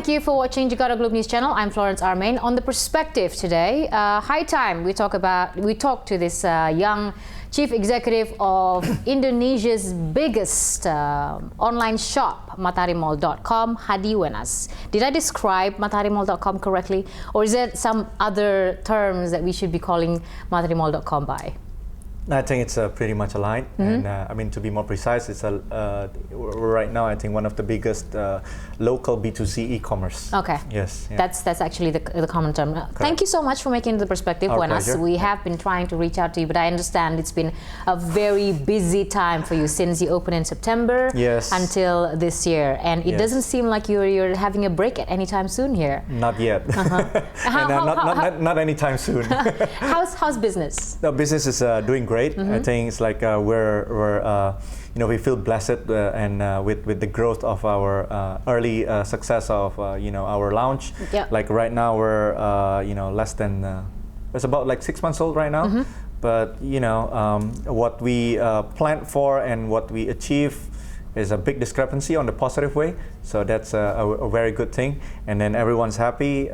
Thank you for watching Jakarta Globe News Channel. I'm Florence Armein. On the perspective today, high time we talk to this young chief executive of Indonesia's biggest online shop, mataharimall.com, Hadi Wenas. Did I describe mataharimall.com correctly, or is there some other terms that we should be calling mataharimall.com by? I think it's pretty much aligned, and I mean, to be more precise, it's right now I think one of the biggest local B2C e-commerce. Okay. Yes. Yeah. That's actually the common term. Thank you so much for making the perspective, Wenas. We have been trying to reach out to you, but I understand it's been a very busy time for you since you opened in September until this year, and it doesn't seem like you're having a break at any time soon here. Not yet. Not anytime soon. How's business? The business is doing great. I think it's like we feel blessed and with the growth of our early success of our launch. Yep. Like right now we're less than it's about like 6 months old right now. But what we planned for and what we achieve is a big discrepancy on the positive way. So that's a very good thing. And then everyone's happy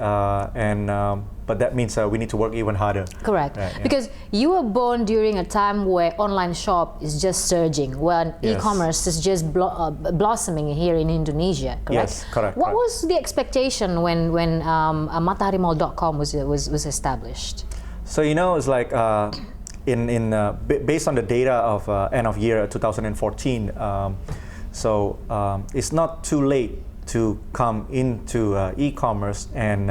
but that means we need to work even harder. Correct. Right, yeah. Because you were born during a time where online shop is just surging, when e-commerce is just blossoming here in Indonesia, correct? Yes, correct. What was the expectation when mataharimall.com was established? So it's like based on the data of end of year 2014, it's not too late to come into e-commerce, and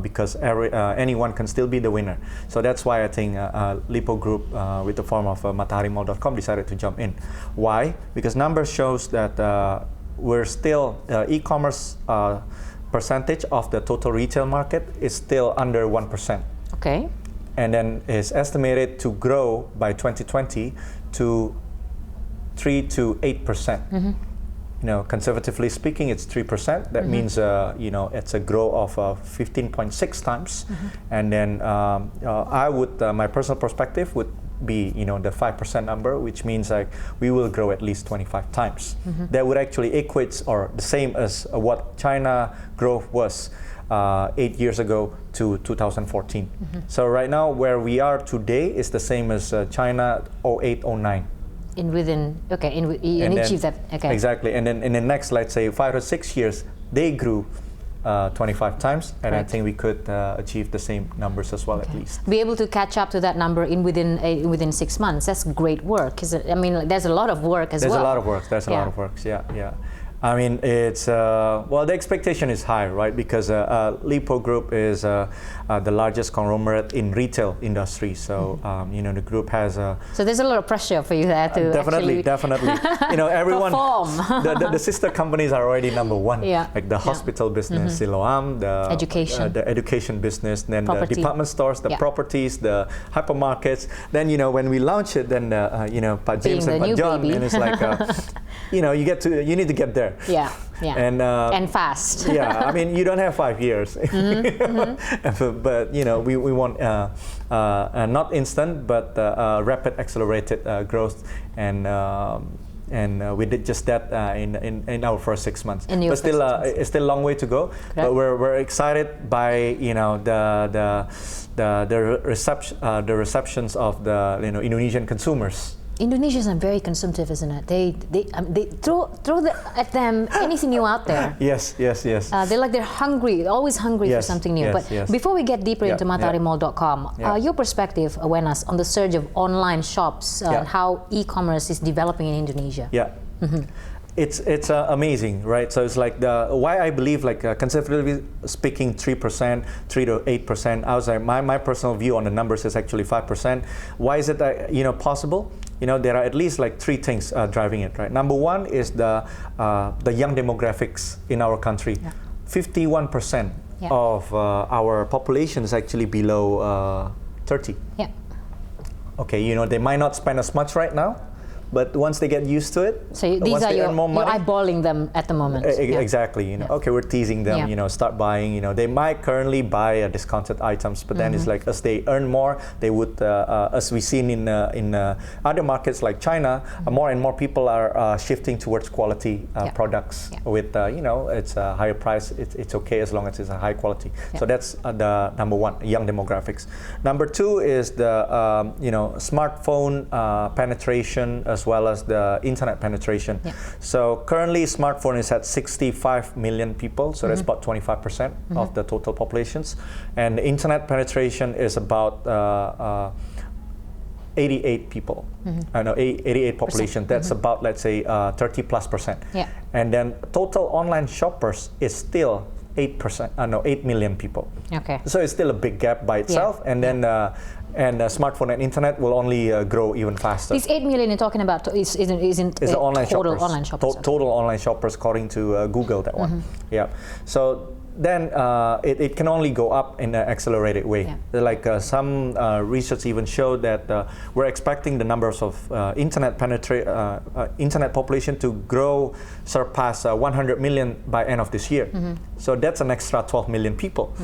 because anyone can still be the winner. So that's why I think Lipo Group, with the form of mataharimall.com, decided to jump in. Why? Because numbers shows that we're still e-commerce percentage of the total retail market is still under 1%. Okay. And then is estimated to grow by 2020 to 3 to 8%. Conservatively speaking, it's 3%. That means it's a growth of 15.6 times. And then I would, my personal perspective would be the 5% number, which means like we will grow at least 25 times. That would actually equate or the same as what China growth was 8 years ago to 2014. So right now where we are today is the same as China 08-09. Achieve that. Okay. Exactly, and then in the next, let's say 5 or 6 years, they grew 25 times, and I think we could achieve the same numbers as well, at least. Be able to catch up to that number within 6 months. That's great work. I mean, there's a lot of work as well. There's a lot of work. There's a lot of work. Yeah. I mean, it's well, the expectation is high, right? Because Lipo Group is the largest conglomerate in retail industry. So the group has so there's a lot of pressure for you there to definitely. Everyone perform. the sister companies are already number one. Like the hospital business, Siloam, the education business, then the department stores, the properties, the hypermarkets. Then when we launch it, then Pak James and Pak John, and it's like you need to get there. Yeah. And fast. I mean, you don't have 5 years, but we want not instant, but rapid, accelerated growth, and we did just that in our first 6 months. But still, it's still a long way to go. Correct. But we're excited by the receptions of the Indonesian consumers. Indonesians are very consumptive, isn't it? They throw at them anything new out there. Yes. They're hungry, always hungry for something new. But before we get deeper into mataharimall.com, your perspective, Wenas, on the surge of online shops and how e-commerce is developing in Indonesia. It's amazing, right? So it's like why I believe, like conservatively speaking, 3%, 3 to 8%. I was like, my personal view on the numbers is actually 5%. Why is it possible? There are at least like 3 things driving it, right? Number one is the young demographics in our country. 51% of our population is actually below 30. Okay, they might not spend as much right now, but once they get used to it, so these once are they you're earn more money, eyeballing them at the moment. Exactly. Okay, we're teasing them. Start buying. They might currently buy discounted items, but then it's like as they earn more, they would, as we've seen in other markets like China, more and more people are shifting towards quality products with it's a higher price. It's okay as long as it's a high quality. So that's the number one, young demographics. Number two is the smartphone penetration as well as the internet penetration. So currently smartphone is at 65 million people, so that's about 25% of the total populations, and the internet penetration is about 88 people. 88 population. That's about, let's say, 30+%. And then total online shoppers is still 8 million people. Okay. So it's still a big gap by itself, and then smartphone and internet will only grow even faster. These 8 million you're talking about isn't the online total shoppers. Online shoppers. Total online shoppers, according to Google, that one. So then it can only go up in an accelerated way. Like some research even showed that we're expecting the numbers of internet population to surpass 100 million by end of this year. So that's an extra 12 million people.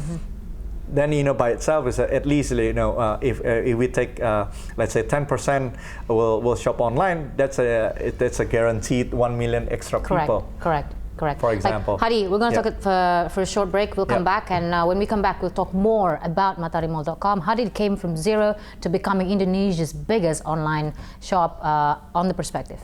Then by itself is at least if we take let's say 10% will shop online, that's a guaranteed 1 million extra people. Correct. For example. Hadi, we're going to talk for a short break. We'll come back, and when we come back, we'll talk more about matarimall.com. Hadi came from zero to becoming Indonesia's biggest online shop on The Perspective.